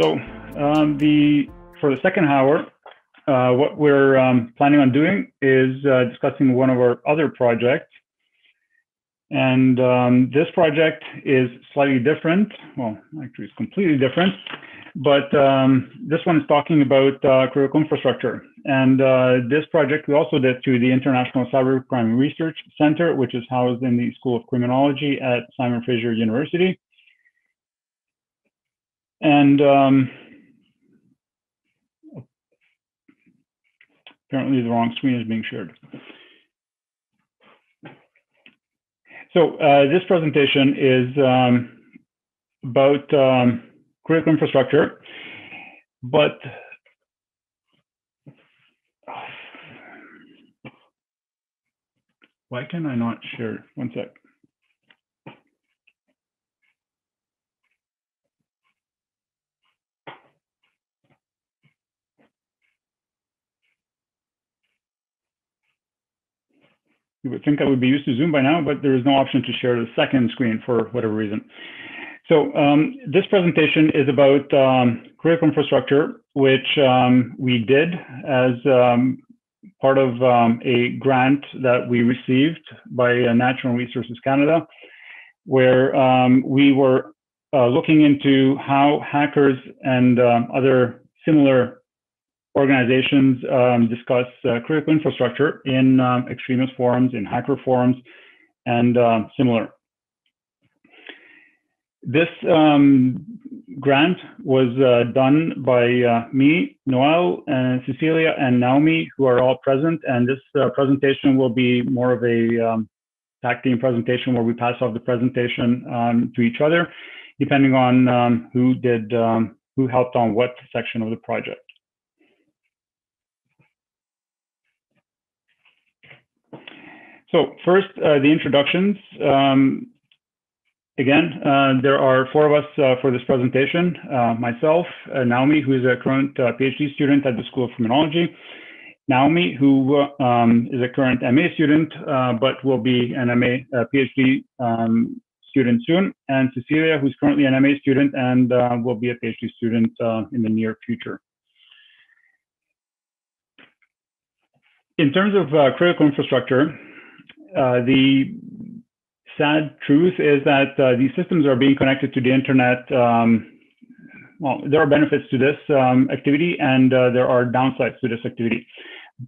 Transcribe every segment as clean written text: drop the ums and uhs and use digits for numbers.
So for the second hour, what we're planning on doing is discussing one of our other projects. And this project is slightly different. Well, actually, it's completely different. But this one is talking about critical infrastructure. And this project we also did through the International Cybercrime Research Center, which is housed in the School of Criminology at Simon Fraser University. And apparently the wrong screen is being shared. So this presentation is about critical infrastructure, but why can I not share? One sec. You would think I would be used to Zoom by now, but there is no option to share the second screen for whatever reason. So this presentation is about critical infrastructure, which we did as part of a grant that we received by Natural Resources Canada, where we were looking into how hackers and other similar organizations discuss critical infrastructure in extremist forums, in hacker forums, and similar. This grant was done by me, Noelle, and Cicilia, and Naomi, who are all present. And this presentation will be more of a tag team presentation where we pass off the presentation to each other, depending on who helped on what section of the project. So first, the introductions. Again, there are four of us for this presentation. Myself, Naomi, who is a current PhD student at the School of Criminology. Naomi, who is a current MA student, but will be an PhD student soon. And Cicilia, who's currently an MA student and will be a PhD student in the near future. In terms of critical infrastructure, the sad truth is that these systems are being connected to the internet. Well, there are benefits to this activity and there are downsides to this activity.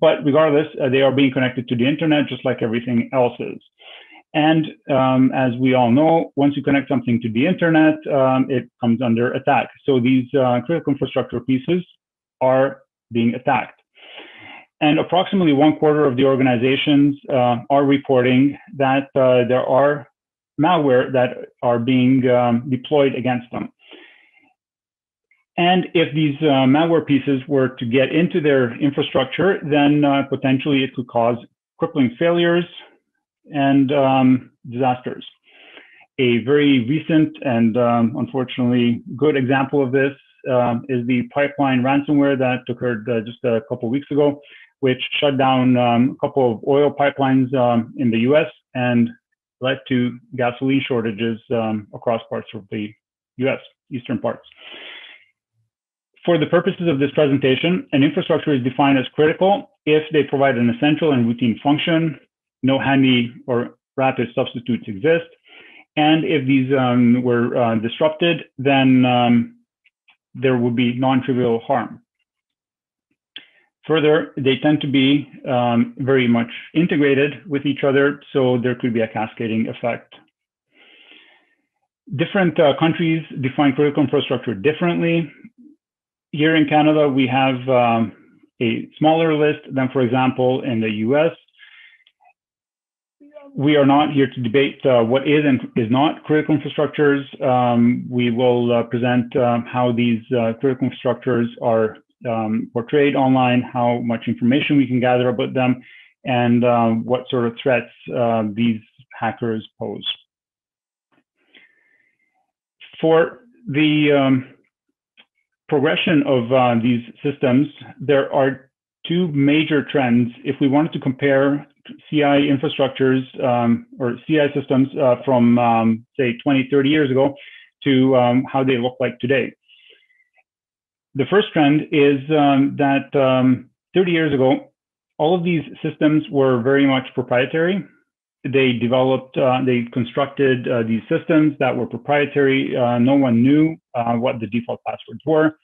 But regardless, they are being connected to the internet just like everything else is. And as we all know, once you connect something to the internet, it comes under attack. So these critical infrastructure pieces are being attacked. And approximately 1/4 of the organizations are reporting that there are malware that are being deployed against them. And if these malware pieces were to get into their infrastructure, then potentially it could cause crippling failures and disasters. A very recent and unfortunately good example of this is the pipeline ransomware that occurred just a couple of weeks ago, which shut down a couple of oil pipelines in the US and led to gasoline shortages across parts of the US, eastern parts. For the purposes of this presentation, an infrastructure is defined as critical if they provide an essential and routine function, no handy or rapid substitutes exist, and if these were disrupted, then there would be non-trivial harm. Further, they tend to be very much integrated with each other, so there could be a cascading effect. Different countries define critical infrastructure differently. Here in Canada, we have a smaller list than, for example, in the US. We are not here to debate what is and is not critical infrastructures. We will present how these critical infrastructures are portrayed online, how much information we can gather about them, and what sort of threats these hackers pose. For the progression of these systems, there are two major trends. If we wanted to compare CI infrastructures or CI systems from say 20, 30 years ago to how they look like today. The first trend is that 30 years ago, all of these systems were very much proprietary. They developed, they constructed these systems that were proprietary. No one knew what the default passwords were.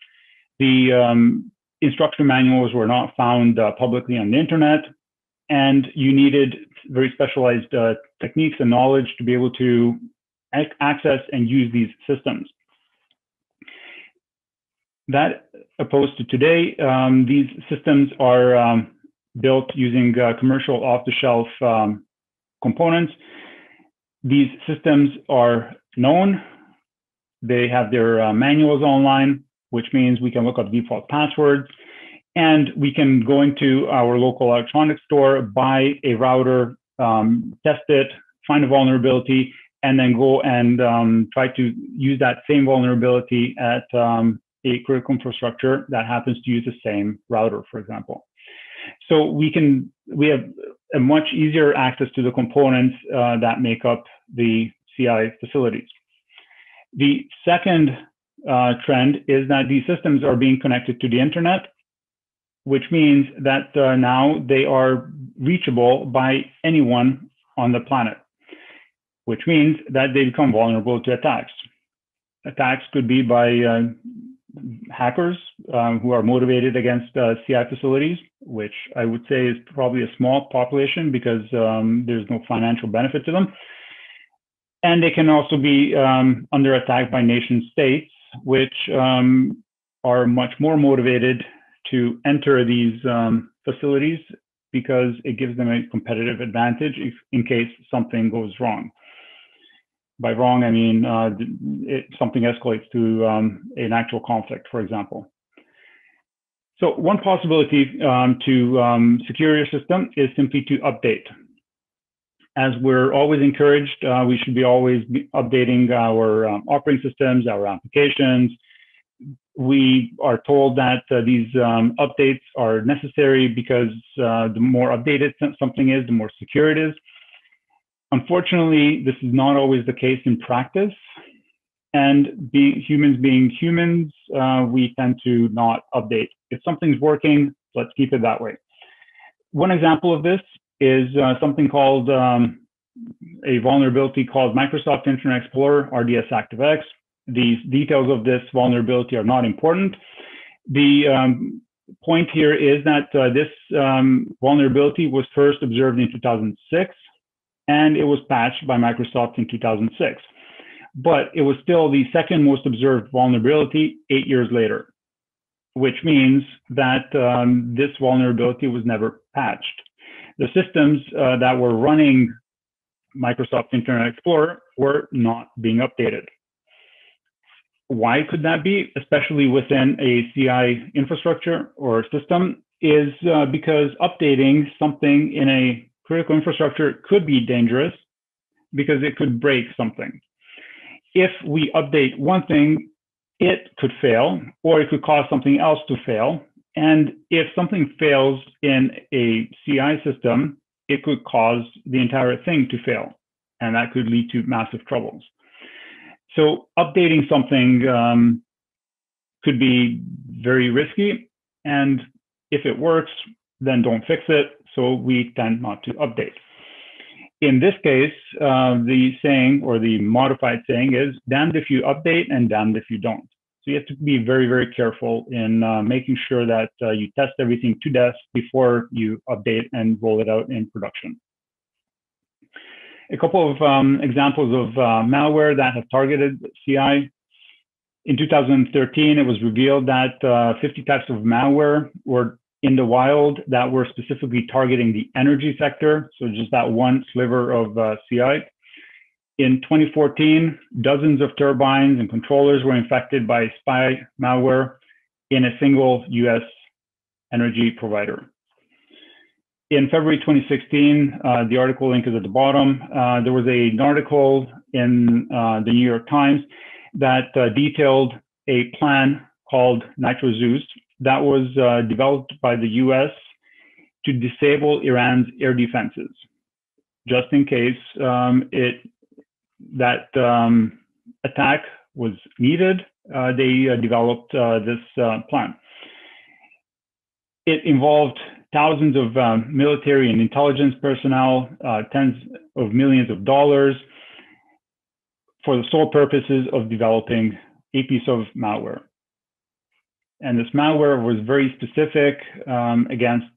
The instruction manuals were not found publicly on the internet, and you needed very specialized techniques and knowledge to be able to access and use these systems. That opposed to today, these systems are built using commercial off-the-shelf components. These systems are known. They have their manuals online, which means we can look up default passwords, and we can go into our local electronics store, buy a router, test it, find a vulnerability, and then go and try to use that same vulnerability at a critical infrastructure that happens to use the same router, for example. So we have a much easier access to the components that make up the CI facilities. The second trend is that these systems are being connected to the internet, which means that now they are reachable by anyone on the planet, which means that they become vulnerable to attacks. Attacks could be by hackers who are motivated against CI facilities, which I would say is probably a small population because there's no financial benefit to them. And they can also be under attack by nation states, which are much more motivated to enter these facilities because it gives them a competitive advantage in case something goes wrong. By wrong, I mean something escalates to an actual conflict, for example. So one possibility to secure your system is simply to update. As we're always encouraged, we should be always updating our operating systems, our applications. We are told that these updates are necessary because the more updated something is, the more secure it is. Unfortunately, this is not always the case in practice. And humans being humans, we tend to not update. If something's working, let's keep it that way. One example of this is something called a vulnerability called Microsoft Internet Explorer, RDS ActiveX. The details of this vulnerability are not important. The point here is that this vulnerability was first observed in 2006, and it was patched by Microsoft in 2006. But it was still the second most observed vulnerability 8 years later, which means that this vulnerability was never patched. The systems that were running Microsoft Internet Explorer were not being updated. Why could that be, especially within a CI infrastructure or system, is because updating something in a critical infrastructure could be dangerous because it could break something. If we update one thing, it could fail, or it could cause something else to fail. And if something fails in a CI system, it could cause the entire thing to fail, and that could lead to massive troubles. So updating something could be very risky, and if it works, then don't fix it. So we tend not to update. In this case, the saying, or the modified saying, is damned if you update and damned if you don't. So you have to be very, very careful in making sure that you test everything to death before you update and roll it out in production. A couple of examples of malware that have targeted CI. In 2013, it was revealed that 50 types of malware were in the wild that were specifically targeting the energy sector, so just that one sliver of CI. In 2014, dozens of turbines and controllers were infected by spy malware in a single US energy provider. In February 2016, the article link is at the bottom. There was an article in the New York Times that detailed a plan called Nitro Zeus that was developed by the US to disable Iran's air defenses, just in case that attack was needed. they developed this plan. It involved thousands of military and intelligence personnel, tens of millions of dollars, for the sole purposes of developing a piece of malware. And this malware was very specific against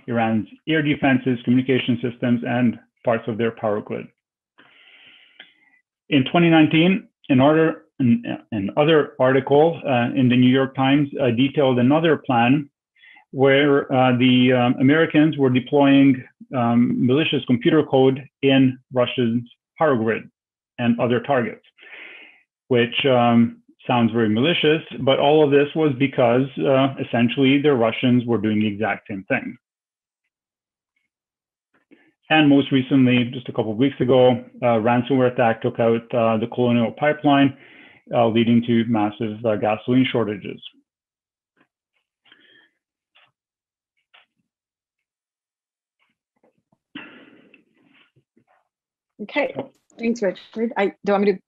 Iran's air defenses, communication systems, and parts of their power grid. In 2019, another article in the New York Times detailed another plan where the Americans were deploying malicious computer code in Russia's power grid and other targets, which sounds very malicious, but all of this was because essentially the Russians were doing the exact same thing. And most recently, just a couple of weeks ago, a ransomware attack took out the Colonial Pipeline, leading to massive gasoline shortages. Okay, thanks, Richard. Do you want me to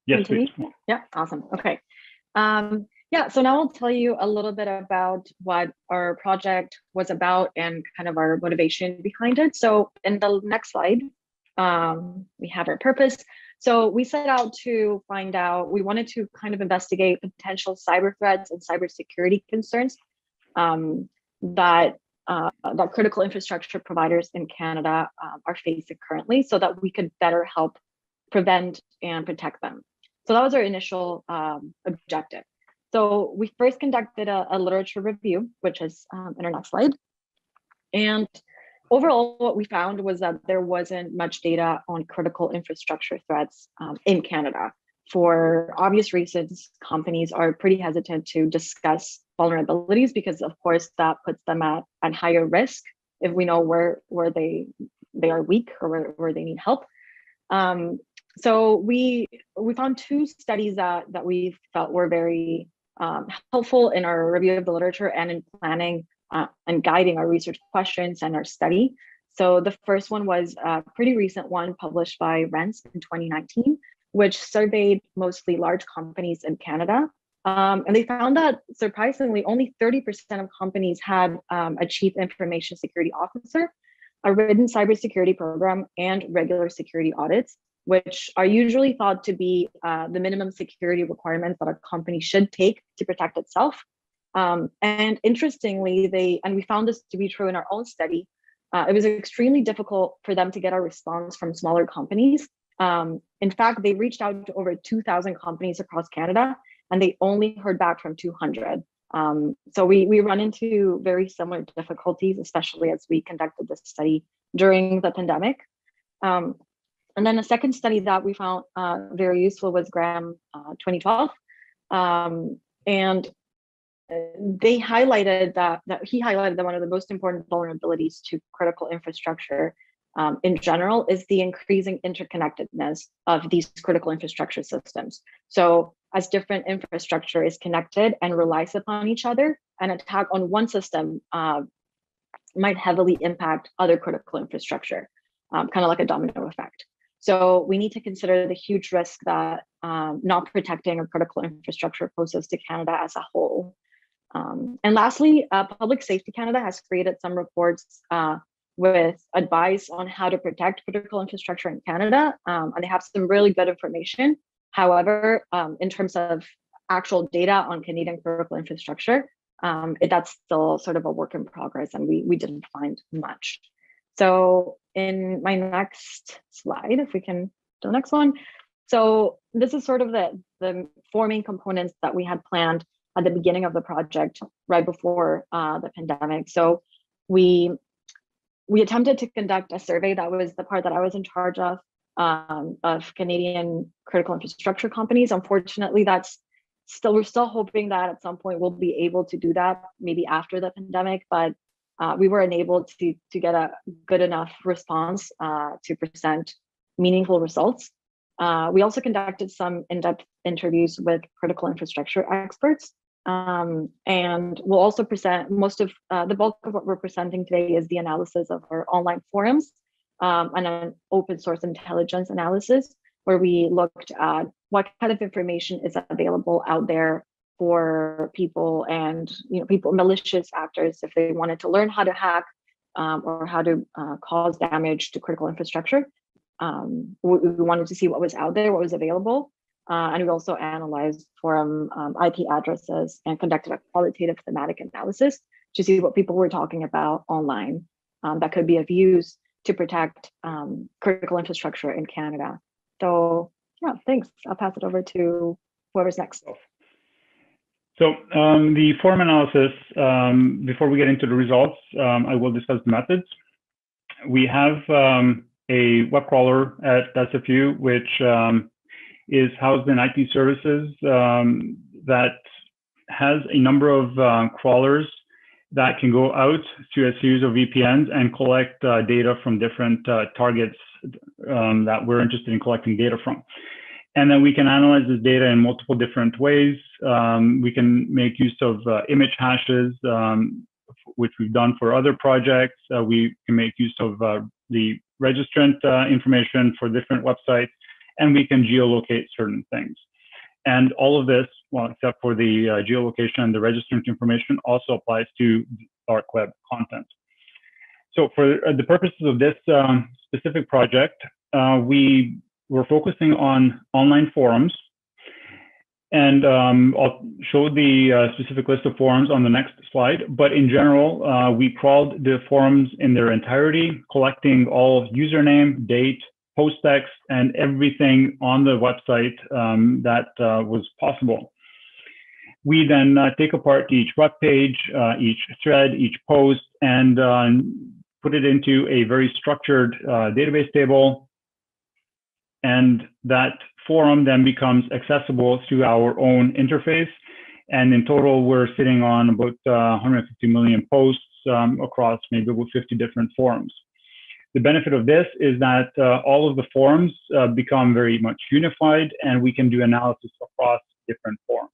continue? Please. Yeah, awesome. Okay. Yeah, so now I'll tell you a little bit about what our project was about and kind of our motivation behind it. So in the next slide, we have our purpose. So we set out to find out, we wanted to kind of investigate potential cyber threats and cybersecurity concerns that critical infrastructure providers in Canada are facing currently, so that we could better help prevent and protect them. So that was our initial objective. So we first conducted a literature review, which is in our next slide. And overall, what we found was that there wasn't much data on critical infrastructure threats in Canada. For obvious reasons, companies are pretty hesitant to discuss vulnerabilities because, of course, that puts them at higher risk if we know where they are weak or where they need help. So we found two studies that we felt were very helpful in our review of the literature and in planning and guiding our research questions and our study. So the first one was a pretty recent one published by RENS in 2019, which surveyed mostly large companies in Canada. And they found that surprisingly, only 30% of companies had a chief information security officer, a written cybersecurity program, and regular security audits, which are usually thought to be the minimum security requirements that a company should take to protect itself. And interestingly, we found this to be true in our own study, it was extremely difficult for them to get a response from smaller companies. In fact, they reached out to over 2,000 companies across Canada, and they only heard back from 200. So we run into very similar difficulties, especially as we conducted this study during the pandemic. And then a second study that we found very useful was Graham 2012. And they highlighted that he highlighted that one of the most important vulnerabilities to critical infrastructure in general is the increasing interconnectedness of these critical infrastructure systems. So as different infrastructure is connected and relies upon each other, an attack on one system might heavily impact other critical infrastructure, kind of like a domino effect. So we need to consider the huge risk that not protecting our critical infrastructure poses to Canada as a whole. And lastly, Public Safety Canada has created some reports with advice on how to protect critical infrastructure in Canada, and they have some really good information. However, in terms of actual data on Canadian critical infrastructure, that's still sort of a work in progress, and we didn't find much. So in my next slide, if we can do the next one. So this is sort of the four main components that we had planned at the beginning of the project, right before the pandemic. So we attempted to conduct a survey. That was the part that I was in charge of Canadian critical infrastructure companies. Unfortunately, we're still hoping that at some point we'll be able to do that, maybe after the pandemic, but we were unable to get a good enough response to present meaningful results. We also conducted some in-depth interviews with critical infrastructure experts. And we'll also present the bulk of what we're presenting today is the analysis of our online forums and an open source intelligence analysis. where we looked at what kind of information is available out there for people and people, malicious actors, if they wanted to learn how to hack or how to cause damage to critical infrastructure. We wanted to see what was out there, what was available. And we also analyzed forum IP addresses and conducted a qualitative thematic analysis to see what people were talking about online that could be of use to protect critical infrastructure in Canada. So yeah, thanks. I'll pass it over to whoever's next. So the forum analysis, before we get into the results, I will discuss the methods. We have a web crawler at SFU, which is housed in IT services that has a number of crawlers that can go out to a series of VPNs and collect data from different targets that we're interested in collecting data from. And then we can analyze this data in multiple different ways. We can make use of image hashes, which we've done for other projects. We can make use of the registrant information for different websites, and we can geolocate certain things. And all of this, well, except for the geolocation and the registrant information, also applies to dark web content. So for the purposes of this specific project, we're focusing on online forums. And I'll show the specific list of forums on the next slide. But in general, we crawled the forums in their entirety, collecting all username, date, post text, and everything on the website that was possible. We then take apart each web page, each thread, each post, and put it into a very structured database table. And that forum then becomes accessible through our own interface. And in total, we're sitting on about 150 million posts across maybe about 50 different forums. The benefit of this is that all of the forums become very much unified, and we can do analysis across different forums.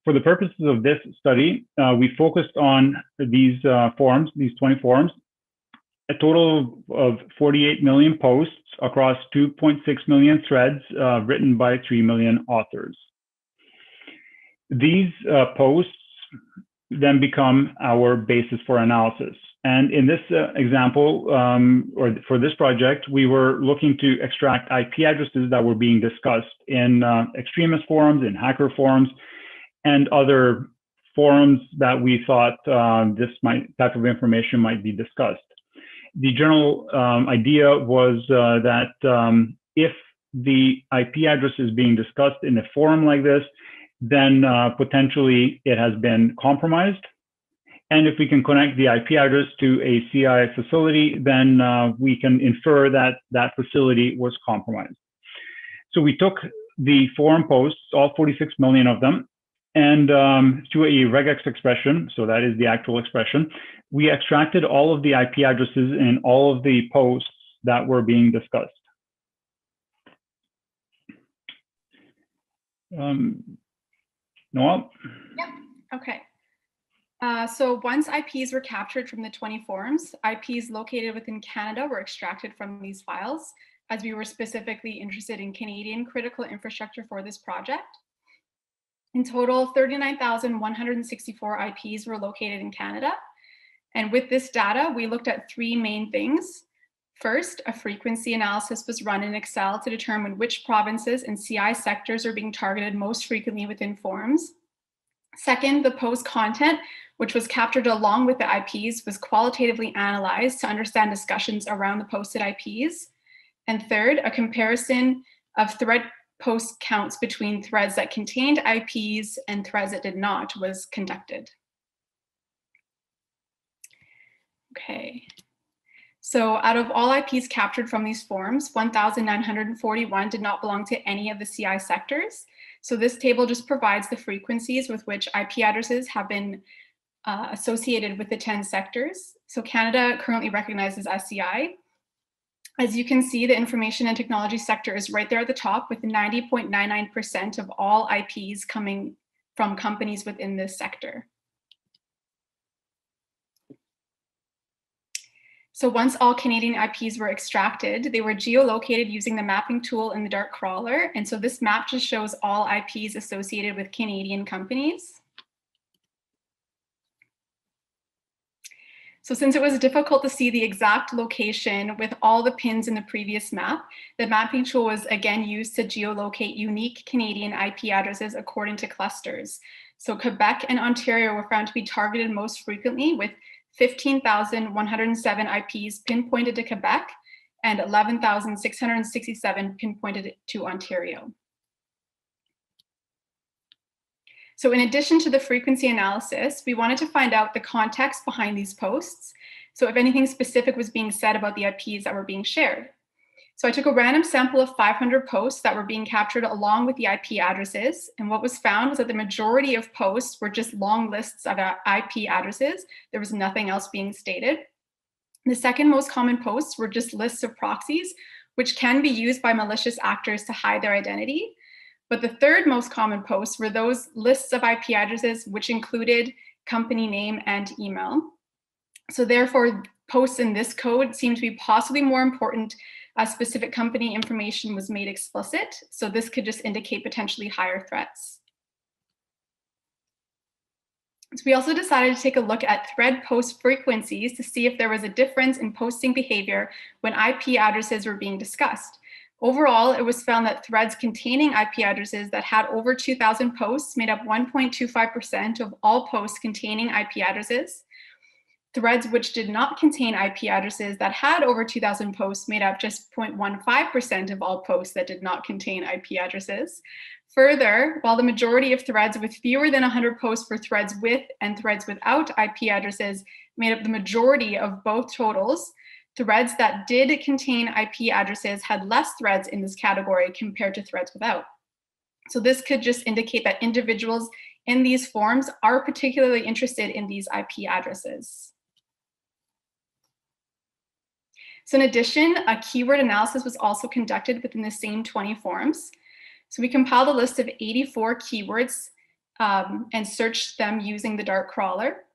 For the purposes of this study, we focused on these forums, these 20 forums, a total of 48 million posts across 2.6 million threads written by 3 million authors. These posts then become our basis for analysis. And in this example, or for this project, we were looking to extract IP addresses that were being discussed in extremist forums, in hacker forums, and other forums that we thought this type of information might be discussed. The general idea was that if the IP address is being discussed in a forum like this, then potentially it has been compromised. And if we can connect the IP address to a CI facility, then we can infer that that facility was compromised. So we took the forum posts, all 46 million of them, and through a regex expression, so that is the actual expression, we extracted all of the IP addresses in all of the posts that were being discussed. Noelle? Yep, okay. So once IPs were captured from the 20 forums, IPs located within Canada were extracted from these files, as we were specifically interested in Canadian critical infrastructure for this project. In total, 39,164 IPs were located in Canada. And with this data, we looked at three main things. First, a frequency analysis was run in Excel to determine which provinces and CI sectors are being targeted most frequently within forums. Second, the post content, which was captured along with the IPs, was qualitatively analyzed to understand discussions around the posted IPs. And third, a comparison of thread post counts between threads that contained IPs and threads that did not was conducted. Okay. So out of all IPs captured from these forums, 1,941 did not belong to any of the CI sectors. So this table just provides the frequencies with which IP addresses have been associated with the 10 sectors. So Canada currently recognizes as CI. As you can see, the information and technology sector is right there at the top with 90.99% of all IPs coming from companies within this sector. So once all Canadian IPs were extracted, they were geolocated using the mapping tool in the Dart crawler. And so this map just shows all IPs associated with Canadian companies. So since it was difficult to see the exact location with all the pins in the previous map, the mapping tool was again used to geolocate unique Canadian IP addresses according to clusters. So Quebec and Ontario were found to be targeted most frequently, with 15,107 IPs pinpointed to Quebec and 11,667 pinpointed to Ontario. So in addition to the frequency analysis, we wanted to find out the context behind these posts. So if anything specific was being said about the IPs that were being shared. So I took a random sample of 500 posts that were being captured along with the IP addresses. And what was found was that the majority of posts were just long lists of IP addresses. There was nothing else being stated. The second most common posts were just lists of proxies, which can be used by malicious actors to hide their identity. But the third most common posts were those lists of IP addresses, which included company name and email. So therefore, posts in this code seem to be possibly more important as specific company information was made explicit. So this could just indicate potentially higher threats. So we also decided to take a look at thread post frequencies to see if there was a difference in posting behavior when IP addresses were being discussed. Overall, it was found that threads containing IP addresses that had over 2,000 posts made up 1.25% of all posts containing IP addresses. Threads which did not contain IP addresses that had over 2,000 posts made up just 0.15% of all posts that did not contain IP addresses. Further, while the majority of threads with fewer than 100 posts for threads with and threads without IP addresses made up the majority of both totals, threads that did contain IP addresses had less threads in this category compared to threads without. So this could just indicate that individuals in these forums are particularly interested in these IP addresses. So in addition, a keyword analysis was also conducted within the same 20 forums. So we compiled a list of 84 keywords and searched them using the Dart crawler.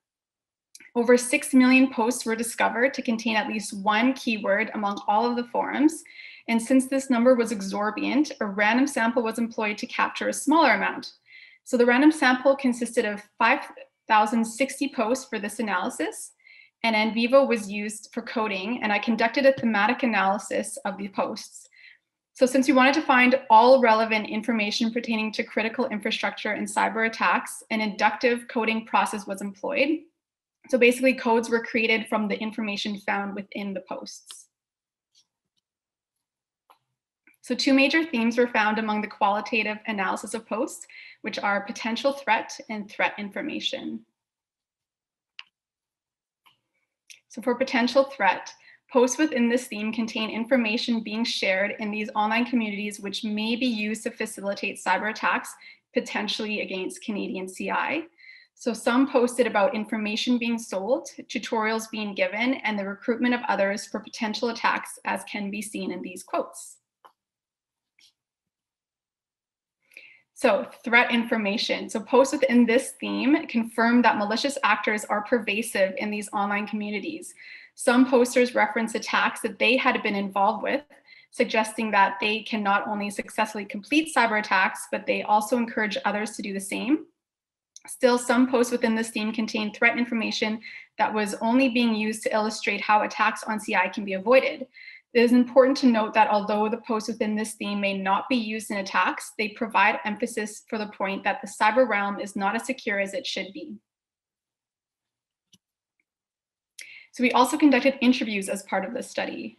Over 6 million posts were discovered to contain at least one keyword among all of the forums. And since this number was exorbitant, a random sample was employed to capture a smaller amount. So the random sample consisted of 5,060 posts for this analysis, and NVivo was used for coding, and I conducted a thematic analysis of the posts. So since we wanted to find all relevant information pertaining to critical infrastructure and cyber attacks, an inductive coding process was employed. So basically, codes were created from the information found within the posts. So two major themes were found among the qualitative analysis of posts, which are potential threat and threat information. So for potential threat, posts within this theme contain information being shared in these online communities which may be used to facilitate cyber attacks, potentially against Canadian CI. So some posted about information being sold, tutorials being given, and the recruitment of others for potential attacks, as can be seen in these quotes. So threat information. So posts within this theme confirm that malicious actors are pervasive in these online communities. Some posters reference attacks that they had been involved with, suggesting that they can not only successfully complete cyber attacks, but they also encourage others to do the same. Still, some posts within this theme contain threat information that was only being used to illustrate how attacks on CI can be avoided. It is important to note that although the posts within this theme may not be used in attacks, they provide emphasis for the point that the cyber realm is not as secure as it should be. So we also conducted interviews as part of this study.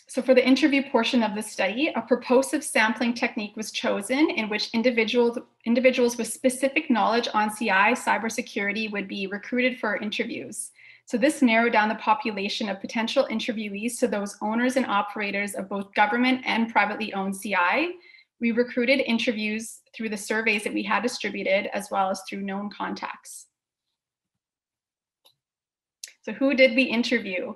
So for the interview portion of the study, a purposive sampling technique was chosen in which individuals with specific knowledge on CI cybersecurity would be recruited for interviews. So this narrowed down the population of potential interviewees to those owners and operators of both government and privately owned CI. We recruited interviews through the surveys that we had distributed, as well as through known contacts. So who did we interview?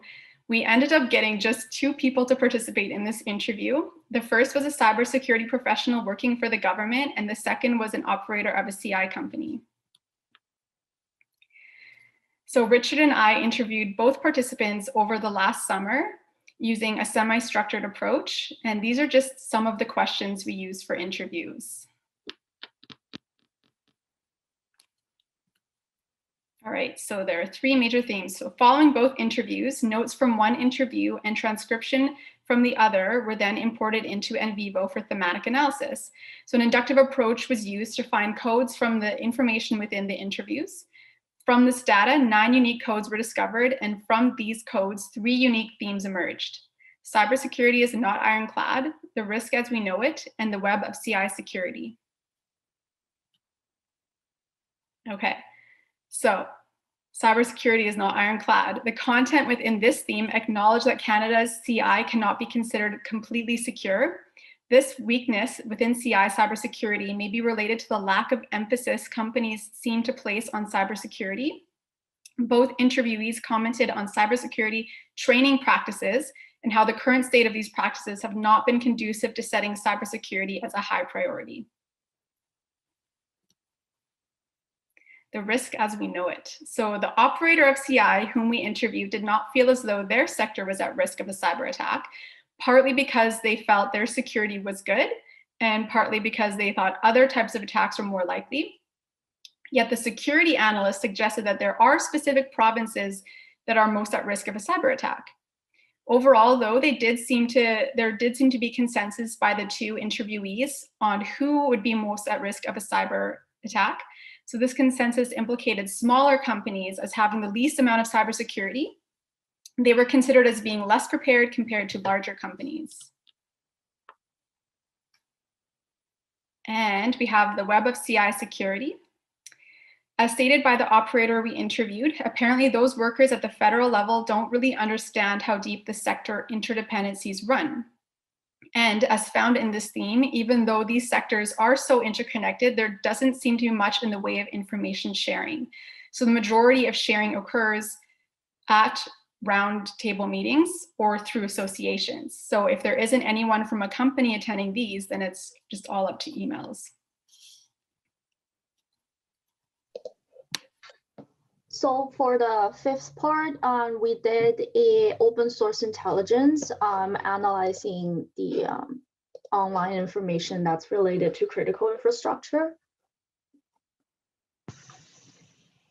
We ended up getting just 2 people to participate in this interview. The first was a cybersecurity professional working for the government, and the second was an operator of a CI company. So Richard and I interviewed both participants over the last summer using a semi-structured approach. And these are just some of the questions we use for interviews. All right, so there are three major themes. So following both interviews, notes from one interview and transcription from the other were then imported into NVivo for thematic analysis. So an inductive approach was used to find codes from the information within the interviews. From this data, 9 unique codes were discovered, and from these codes, 3 unique themes emerged. Cybersecurity is not ironclad, the risk as we know it, and the web of CI security. Okay. So, cybersecurity is not ironclad. The content within this theme acknowledged that Canada's CI cannot be considered completely secure. This weakness within CI cybersecurity may be related to the lack of emphasis companies seem to place on cybersecurity. Both interviewees commented on cybersecurity training practices and how the current state of these practices have not been conducive to setting cybersecurity as a high priority. The risk as we know it. So the operator of CI whom we interviewed did not feel as though their sector was at risk of a cyber attack, partly because they felt their security was good and partly because they thought other types of attacks were more likely. Yet the security analyst suggested that there are specific provinces that are most at risk of a cyber attack. Overall, though, there did seem to be consensus by the 2 interviewees on who would be most at risk of a cyber attack. So this consensus implicated smaller companies as having the least amount of cybersecurity. They were considered as being less prepared compared to larger companies. And we have the web of CI security. As stated by the operator we interviewed, apparently those workers at the federal level don't really understand how deep the sector interdependencies run. And as found in this theme, even though these sectors are so interconnected, there doesn't seem to be much in the way of information sharing. So the majority of sharing occurs at round table meetings or through associations. So if there isn't anyone from a company attending these, then it's just all up to emails. So for the 5th part, we did a open source intelligence analyzing the online information that's related to critical infrastructure.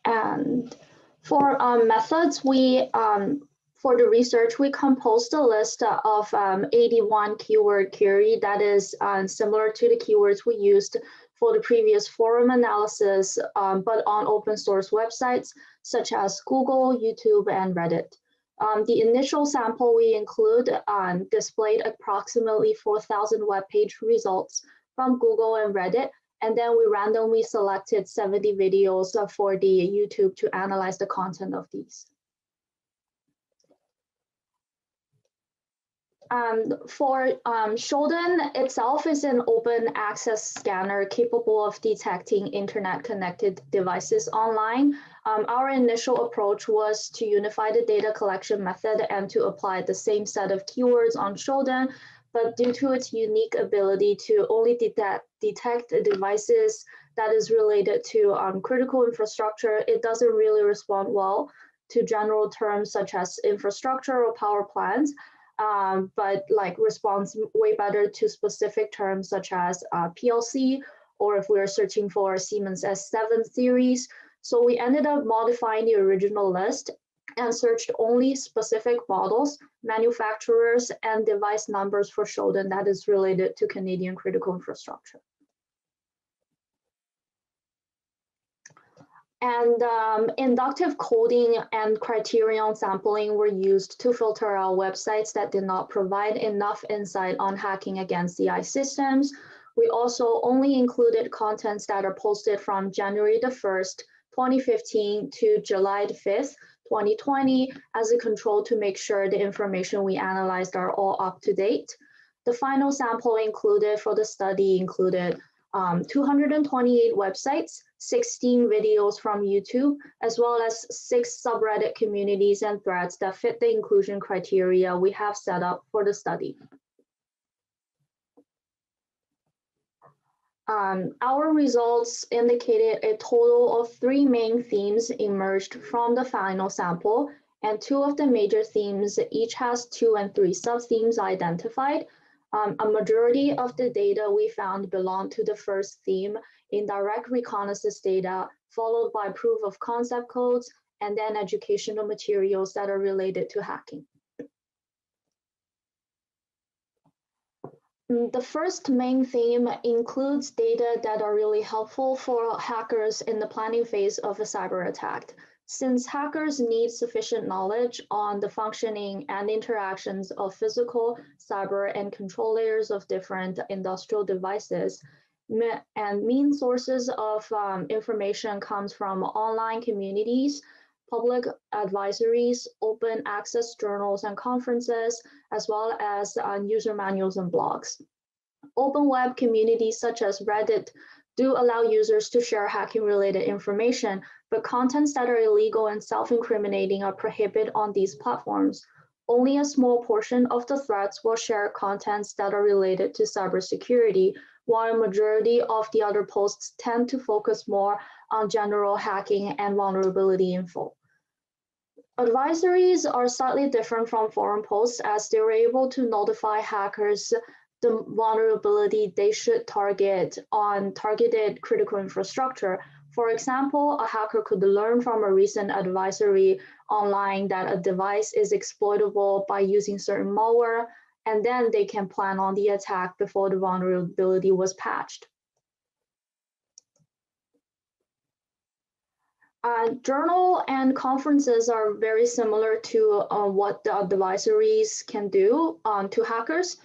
And for methods, we for the research, we composed a list of 81 keyword query that is similar to the keywords we used for the previous forum analysis, but on open source websites such as Google, YouTube, and Reddit. The initial sample we include displayed approximately 4,000 web page results from Google and Reddit, and then we randomly selected 70 videos for the YouTube to analyze the content of these. For Shodan itself is an open access scanner capable of detecting internet connected devices online. Our initial approach was to unify the data collection method and to apply the same set of keywords on Shodan, but due to its unique ability to only detect devices that is related to critical infrastructure, it doesn't really respond well to general terms such as infrastructure or power plants. But like responds way better to specific terms such as PLC, or if we're searching for Siemens S7 series. So we ended up modifying the original list and searched only specific models, manufacturers, and device numbers for Shodan that is related to Canadian critical infrastructure. And inductive coding and criterion sampling were used to filter out websites that did not provide enough insight on hacking against CI systems. We also only included contents that are posted from January the 1st, 2015 to July the 5th, 2020 as a control to make sure the information we analyzed are all up to date. The final sample included for the study included 228 websites, 16 videos from YouTube, as well as 6 subreddit communities and threads that fit the inclusion criteria we have set up for the study. Our results indicated a total of 3 main themes emerged from the final sample, and 2 of the major themes each has 2 and 3 sub-themes identified. A majority of the data we found belonged to the first theme in direct reconnaissance data, followed by proof of concept codes, and then educational materials that are related to hacking. The first main theme includes data that are really helpful for hackers in the planning phase of a cyber attack. Since hackers need sufficient knowledge on the functioning and interactions of physical, cyber, and control layers of different industrial devices, and main sources of information comes from online communities, public advisories, open access journals and conferences, as well as user manuals and blogs. Open web communities such as Reddit do allow users to share hacking-related information, but contents that are illegal and self-incriminating are prohibited on these platforms. Only a small portion of the threads will share contents that are related to cybersecurity, while a majority of the other posts tend to focus more on general hacking and vulnerability info. Advisories are slightly different from forum posts, as they were able to notify hackers the vulnerability they should target on targeted critical infrastructure. For example, a hacker could learn from a recent advisory online that a device is exploitable by using certain malware, and then they can plan on the attack before the vulnerability was patched. Journal and conferences are very similar to what the advisories can do to hackers,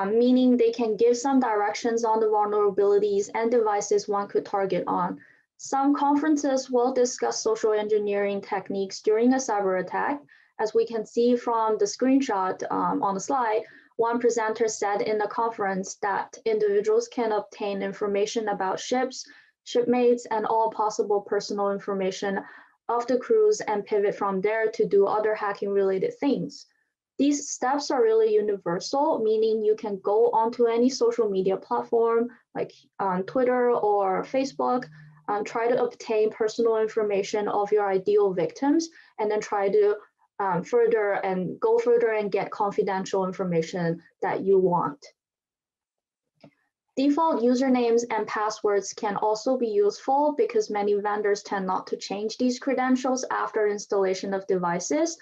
meaning they can give some directions on the vulnerabilities and devices one could target on. Some conferences will discuss social engineering techniques during a cyber attack. As we can see from the screenshot on the slide, one presenter said in the conference that individuals can obtain information about ships, shipmates, and all possible personal information of the crews and pivot from there to do other hacking-related things. These steps are really universal, meaning you can go onto any social media platform like on Twitter or Facebook, try to obtain personal information of your ideal victims, and then try to go further and get confidential information that you want. Default usernames and passwords can also be useful because many vendors tend not to change these credentials after installation of devices.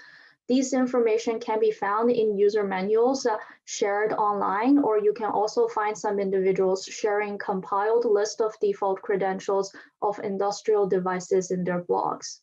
These information can be found in user manuals shared online, or you can also find some individuals sharing compiled list of default credentials of industrial devices in their blogs.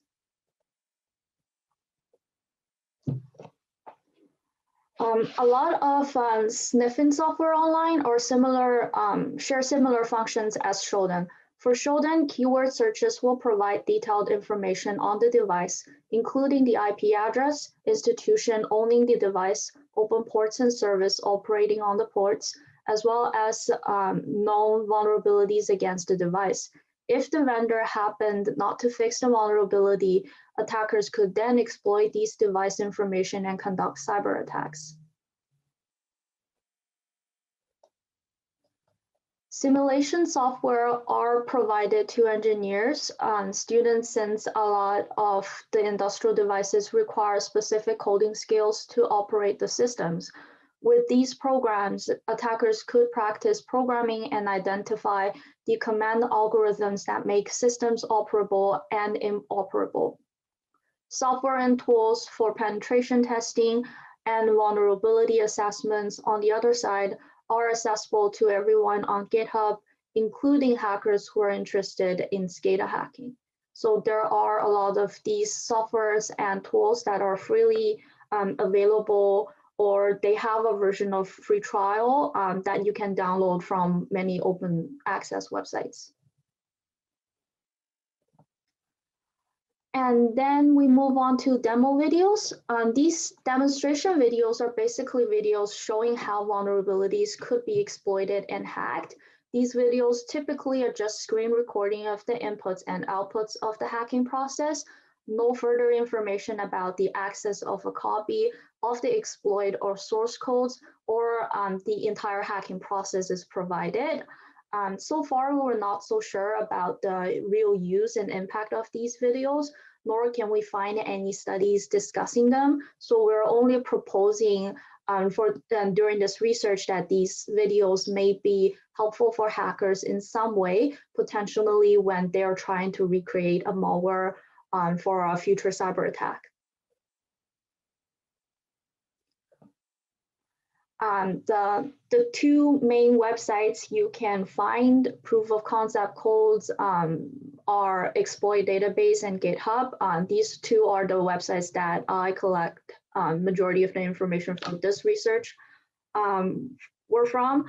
A lot of sniffing software online or similar share similar functions as Shodan. For Shodan, keyword searches will provide detailed information on the device, including the IP address, institution owning the device, open ports and service operating on the ports, as well as known vulnerabilities against the device. If the vendor happened not to fix the vulnerability, attackers could then exploit these device information and conduct cyber attacks. Simulation software are provided to engineers and students, since a lot of the industrial devices require specific coding skills to operate the systems. With these programs, attackers could practice programming and identify the command algorithms that make systems operable and inoperable. Software and tools for penetration testing and vulnerability assessments, on the other side, are accessible to everyone on GitHub, including hackers who are interested in SCADA hacking. So there are a lot of these softwares and tools that are freely available, or they have a version of free trial that you can download from many open access websites. And then we move on to demo videos. These demonstration videos are basically videos showing how vulnerabilities could be exploited and hacked. These videos typically are just screen recording of the inputs and outputs of the hacking process. No further information about the access of a copy of the exploit or source codes, or the entire hacking process is provided. So far, we're not so sure about the real use and impact of these videos, nor can we find any studies discussing them. So we're only proposing during this research that these videos may be helpful for hackers in some way, potentially when they're trying to recreate a malware for a future cyber attack. The two main websites you can find proof of concept codes are Exploit Database and GitHub. These two are the websites that I collect majority of the information from this research were from.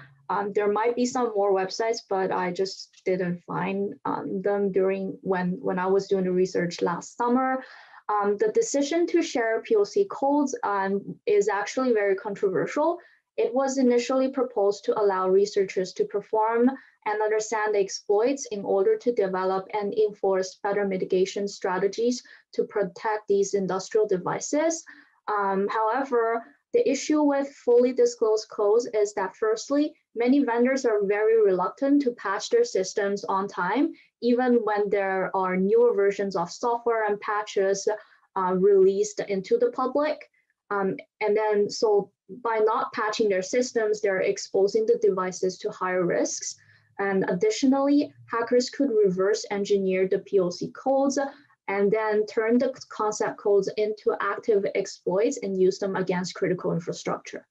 There might be some more websites, but I just didn't find them during when I was doing the research last summer. The decision to share POC codes is actually very controversial. It was initially proposed to allow researchers to perform and understand the exploits in order to develop and enforce better mitigation strategies to protect these industrial devices. However, the issue with fully disclosed codes is that firstly, many vendors are very reluctant to patch their systems on time, even when there are newer versions of software and patches released into the public. And then, so by not patching their systems, they're exposing the devices to higher risks. And additionally, hackers could reverse engineer the POC codes and then turn the concept codes into active exploits and use them against critical infrastructure.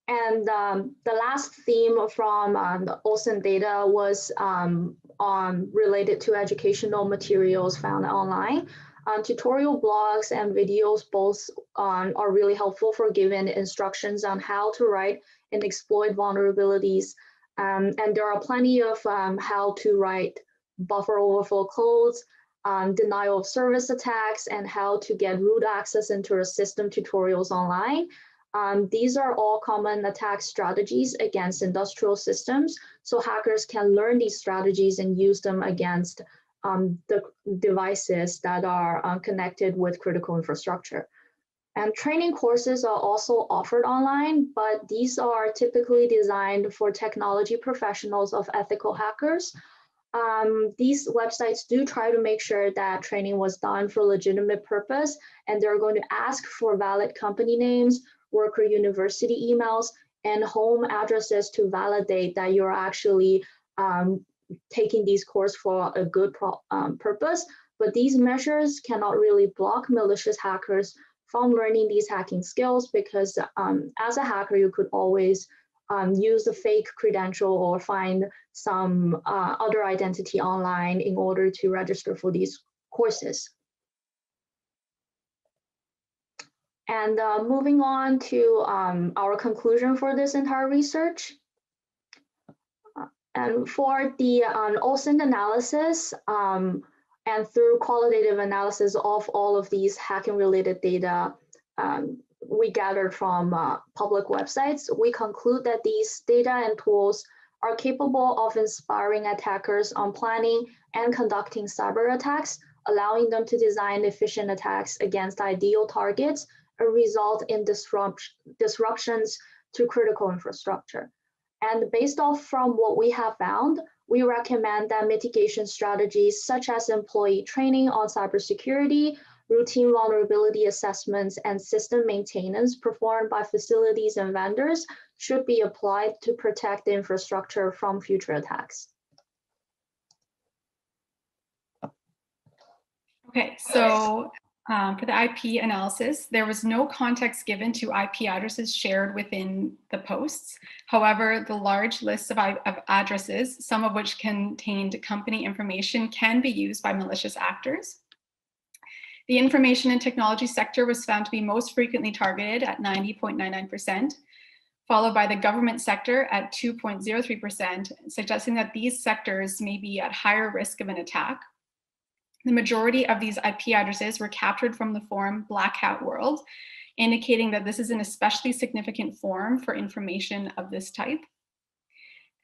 And the last theme from the OSINT data was related to educational materials found online. Tutorial blogs and videos both are really helpful for giving instructions on how to write and exploit vulnerabilities. And there are plenty of how to write buffer overflow codes, denial of service attacks, and how to get root access into a system tutorials online. These are all common attack strategies against industrial systems, so hackers can learn these strategies and use them against the devices that are connected with critical infrastructure. And training courses are also offered online, but these are typically designed for technology professionals of ethical hackers. These websites do try to make sure that training was done for legitimate purpose, and they're going to ask for valid company names, worker university emails, and home addresses to validate that you're actually taking these courses for a good purpose. But these measures cannot really block malicious hackers from learning these hacking skills, because as a hacker, you could always use a fake credential or find some other identity online in order to register for these courses. And moving on to our conclusion for this entire research. And for the OSINT analysis, and through qualitative analysis of all of these hacking related data we gathered from public websites, we conclude that these data and tools are capable of inspiring attackers on planning and conducting cyber attacks, allowing them to design efficient attacks against ideal targets and result in disruptions to critical infrastructure. And based off from what we have found, we recommend that mitigation strategies such as employee training on cybersecurity, routine vulnerability assessments, and system maintenance performed by facilities and vendors should be applied to protect the infrastructure from future attacks. Okay, so for the IP analysis, there was no context given to IP addresses shared within the posts. However, the large list of addresses, some of which contained company information, can be used by malicious actors. The information and technology sector was found to be most frequently targeted at 90.99%, followed by the government sector at 2.03%, suggesting that these sectors may be at higher risk of an attack. The majority of these IP addresses were captured from the forum Black Hat World, indicating that this is an especially significant forum for information of this type.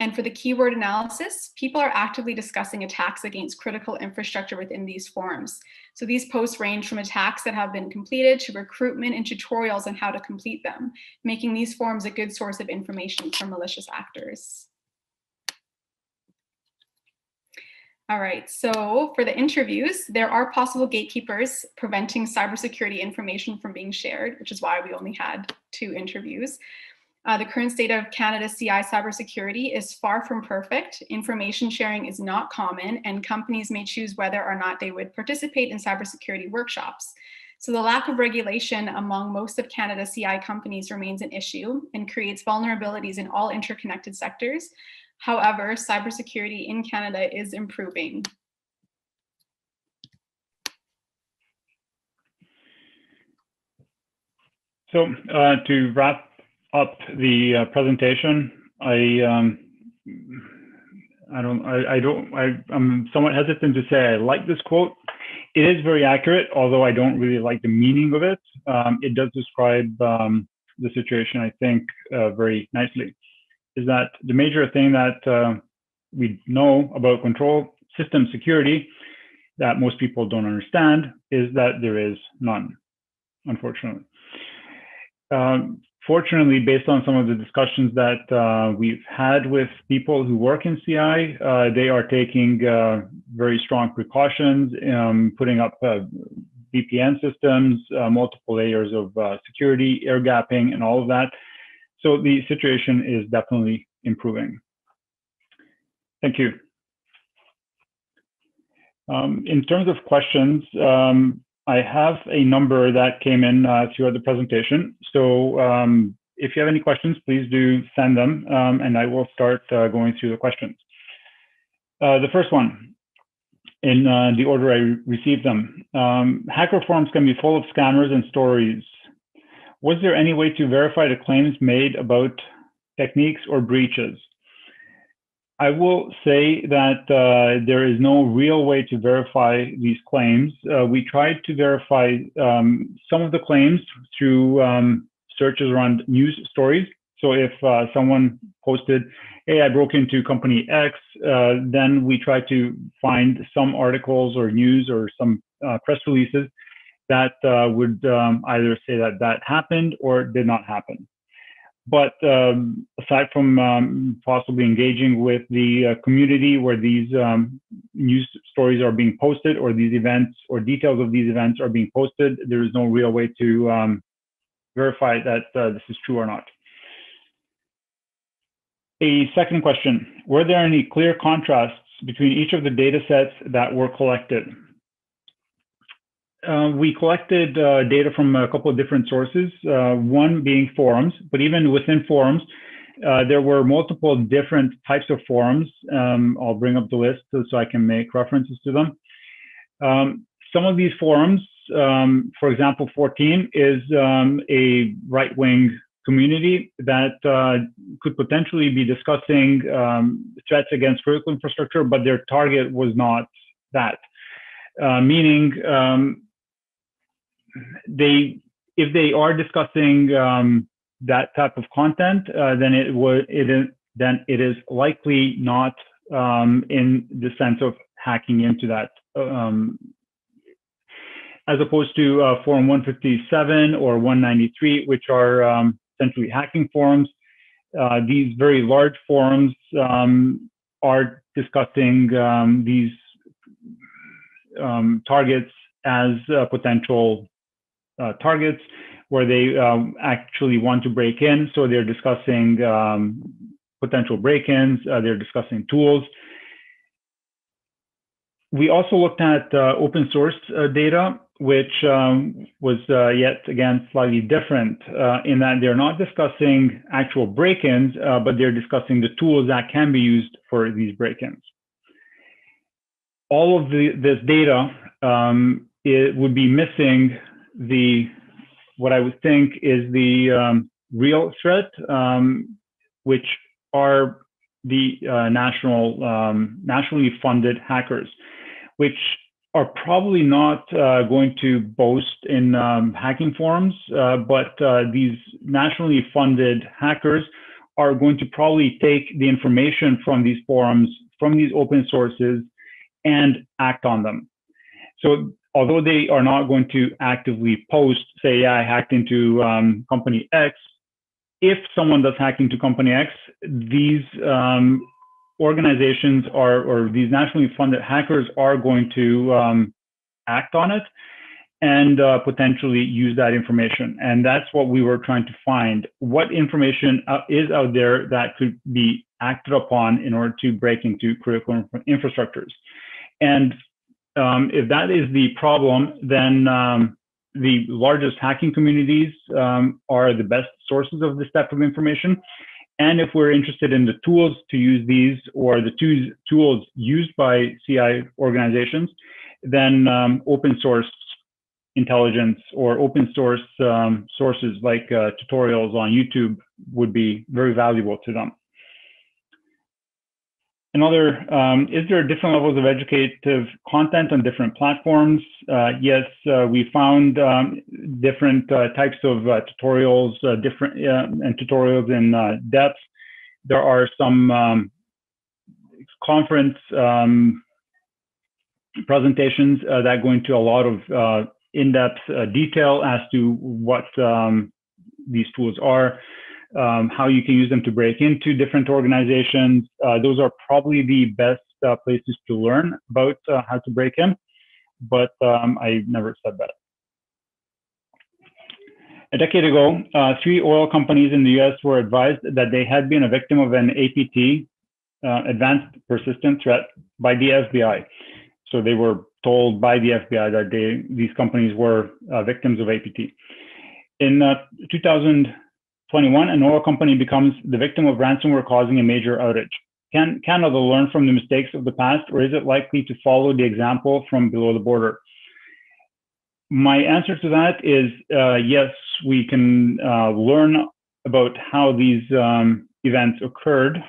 And for the keyword analysis, people are actively discussing attacks against critical infrastructure within these forums. So these posts range from attacks that have been completed to recruitment and tutorials on how to complete them, making these forums a good source of information for malicious actors. All right, so for the interviews, there are possible gatekeepers preventing cybersecurity information from being shared, which is why we only had 2 interviews. The current state of Canada's CI cybersecurity is far from perfect. Information sharing is not common, and companies may choose whether or not they would participate in cybersecurity workshops. So the lack of regulation among most of Canada's CI companies remains an issue and creates vulnerabilities in all interconnected sectors. However, cybersecurity in Canada is improving. So to wrap up the presentation, I'm somewhat hesitant to say I like this quote. It is very accurate, although I don't really like the meaning of it. It does describe the situation, I think, very nicely. Is that the major thing that we know about control system security that most people don't understand is that there is none, unfortunately. Fortunately, based on some of the discussions that we've had with people who work in CI, they are taking very strong precautions, putting up VPN systems, multiple layers of security, air gapping, and all of that. So the situation is definitely improving. Thank you. In terms of questions, I have a number that came in throughout the presentation. So if you have any questions, please do send them, and I will start going through the questions. The first one, in the order I received them. Hacker forums can be full of scammers and stories. Was there any way to verify the claims made about techniques or breaches? I will say that there is no real way to verify these claims. We tried to verify some of the claims through searches around news stories. So if someone posted, hey, I broke into company X, then we try to find some articles or news or some press releases that would either say that that happened or did not happen. But aside from possibly engaging with the community where these news stories are being posted, or these events or details of these events are being posted, there is no real way to verify that this is true or not. A second question, were there any clear contrasts between each of the data sets that were collected? We collected data from a couple of different sources, one being forums, but even within forums, there were multiple different types of forums. I'll bring up the list so I can make references to them. Some of these forums, for example, 14 is a right-wing community that could potentially be discussing threats against critical infrastructure, but their target was not that. Meaning, if they are discussing that type of content, then it is likely not in the sense of hacking into that, as opposed to Forum 157 or 193, which are essentially hacking forums. These very large forums are discussing these targets as potential targets where they actually want to break in. So they're discussing potential break-ins, they're discussing tools. We also looked at open source data, which was yet again slightly different in that they're not discussing actual break-ins, but they're discussing the tools that can be used for these break-ins. All of this data, it would be missing what I would think is the real threat, which are the nationally funded hackers, which are probably not going to boast in hacking forums, but these nationally funded hackers are going to probably take the information from these forums, from these open sources, and act on them. So although they are not going to actively post, say, yeah, I hacked into company X, if someone does hack into company X, these organizations or these nationally funded hackers are going to act on it and potentially use that information. And that's what we were trying to find. What information is out there that could be acted upon in order to break into critical infrastructures? And if that is the problem, then the largest hacking communities are the best sources of this type of information. And if we're interested in the tools to use these, or the tools used by CI organizations, then open source intelligence or open source sources like tutorials on YouTube would be very valuable to them. Another, is there different levels of educative content on different platforms? Yes, we found different types of tutorials, and tutorials in depth. There are some conference presentations that go into a lot of in-depth detail as to what these tools are, how you can use them to break into different organizations. Those are probably the best places to learn about how to break in, but I never said that. A decade ago, 3 oil companies in the US were advised that they had been a victim of an APT, advanced persistent threat, by the FBI. So they were told by the FBI that these companies were victims of APT. In 2021, an oil company becomes the victim of ransomware causing a major outage. Can Canada learn from the mistakes of the past, or is it likely to follow the example from below the border? My answer to that is yes, we can learn about how these events occurred.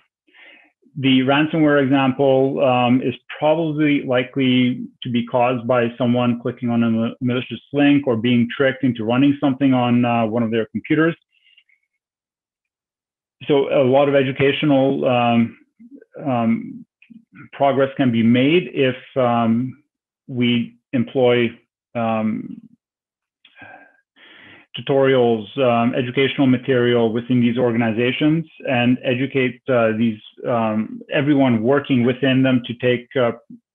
The ransomware example is probably likely to be caused by someone clicking on a malicious link or being tricked into running something on one of their computers. So a lot of educational progress can be made if we employ tutorials, educational material within these organizations, and educate everyone working within them to take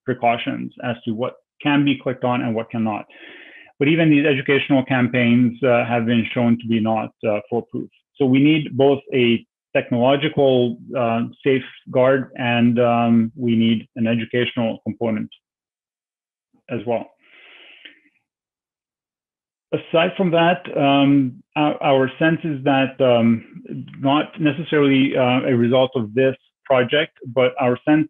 precautions as to what can be clicked on and what cannot. But even these educational campaigns have been shown to be not foolproof. So we need both a technological safeguard and we need an educational component as well. Aside from that, our sense is that not necessarily a result of this project, but our sense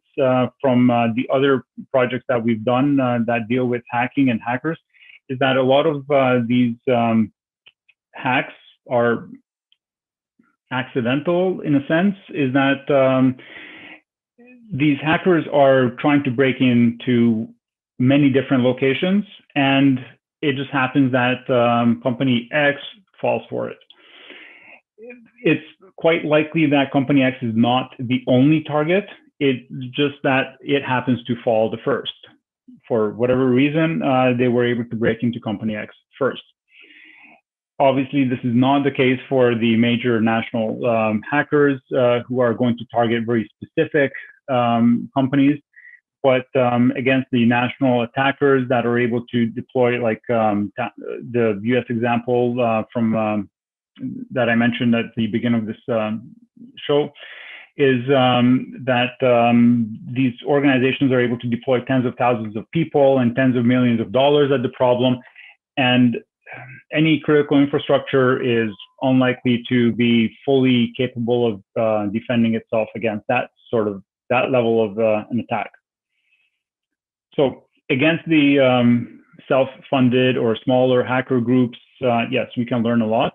from the other projects that we've done that deal with hacking and hackers is that a lot of these hacks are accidental in a sense, is that these hackers are trying to break into many different locations, and it just happens that company X falls for it. It's quite likely that company X is not the only target. It's just that it happens to fall the first. For whatever reason, they were able to break into company X first. Obviously, this is not the case for the major national hackers who are going to target very specific companies. But against the national attackers that are able to deploy, like the US example from that I mentioned at the beginning of this show, is that these organizations are able to deploy tens of thousands of people and tens of millions of dollars at the problem. And any critical infrastructure is unlikely to be fully capable of defending itself against that level of an attack. So against the self-funded or smaller hacker groups, yes, we can learn a lot.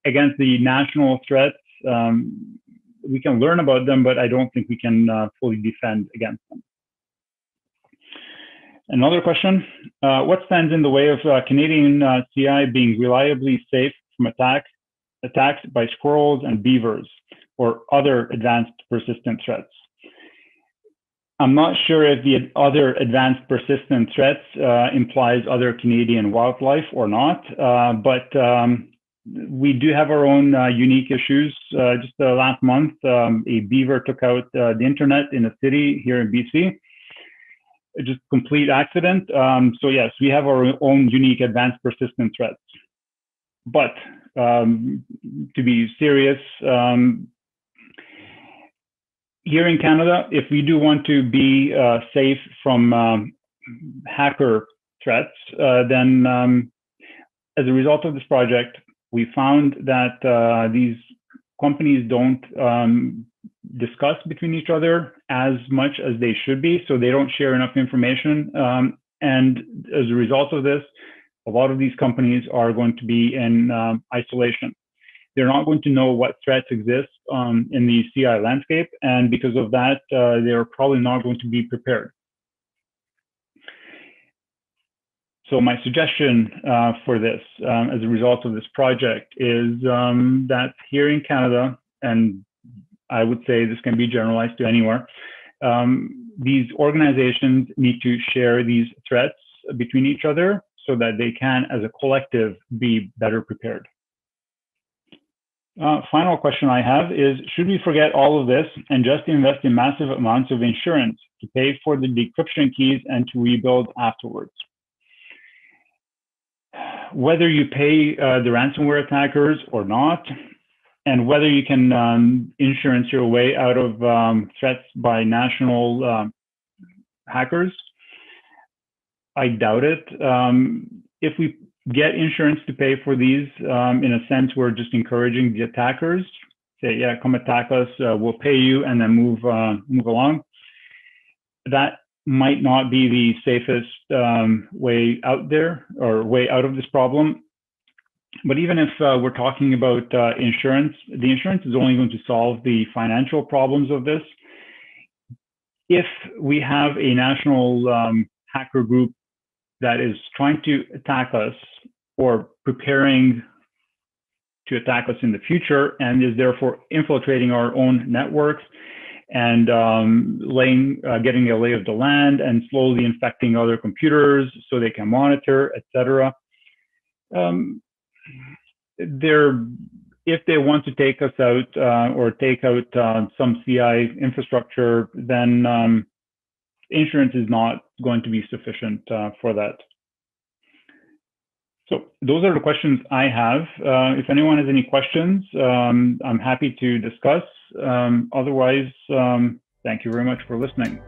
Against the national threats, we can learn about them, but I don't think we can fully defend against them. Another question, what stands in the way of Canadian CI being reliably safe from attacks by squirrels and beavers? or other advanced persistent threats. I'm not sure if the other advanced persistent threats implies other Canadian wildlife or not, but we do have our own unique issues. Just last month, a beaver took out the internet in a city here in BC. Just complete accident. So yes, we have our own unique advanced persistent threats. But to be serious, here in Canada, if we do want to be safe from hacker threats, then as a result of this project, we found that these companies don't discuss between each other as much as they should be, so they don't share enough information. And as a result of this, a lot of these companies are going to be in isolation. They're not going to know what threats exist in the CI landscape, and because of that, they're probably not going to be prepared. So my suggestion for this, as a result of this project, is that here in Canada, and I would say this can be generalized to anywhere, these organizations need to share these threats between each other so that they can, as a collective, be better prepared. Final question I have is, should we forget all of this and just invest in massive amounts of insurance to pay for the decryption keys and to rebuild afterwards? Whether you pay the ransomware attackers or not, and whether you can insurance your way out of threats by national hackers, I doubt it. If we get insurance to pay for these, in a sense, we're just encouraging the attackers. Say, yeah, come attack us, we'll pay you, and then move along. That might not be the safest way out there, or way out of this problem. But even if we're talking about insurance, the insurance is only going to solve the financial problems of this. If we have a national hacker group that is trying to attack us or preparing to attack us in the future, and is therefore infiltrating our own networks and getting a lay of the land and slowly infecting other computers so they can monitor, etc. If they want to take us out or take out some CI infrastructure, then insurance is not going to be sufficient for that. So those are the questions I have. If anyone has any questions, I'm happy to discuss. Otherwise, thank you very much for listening.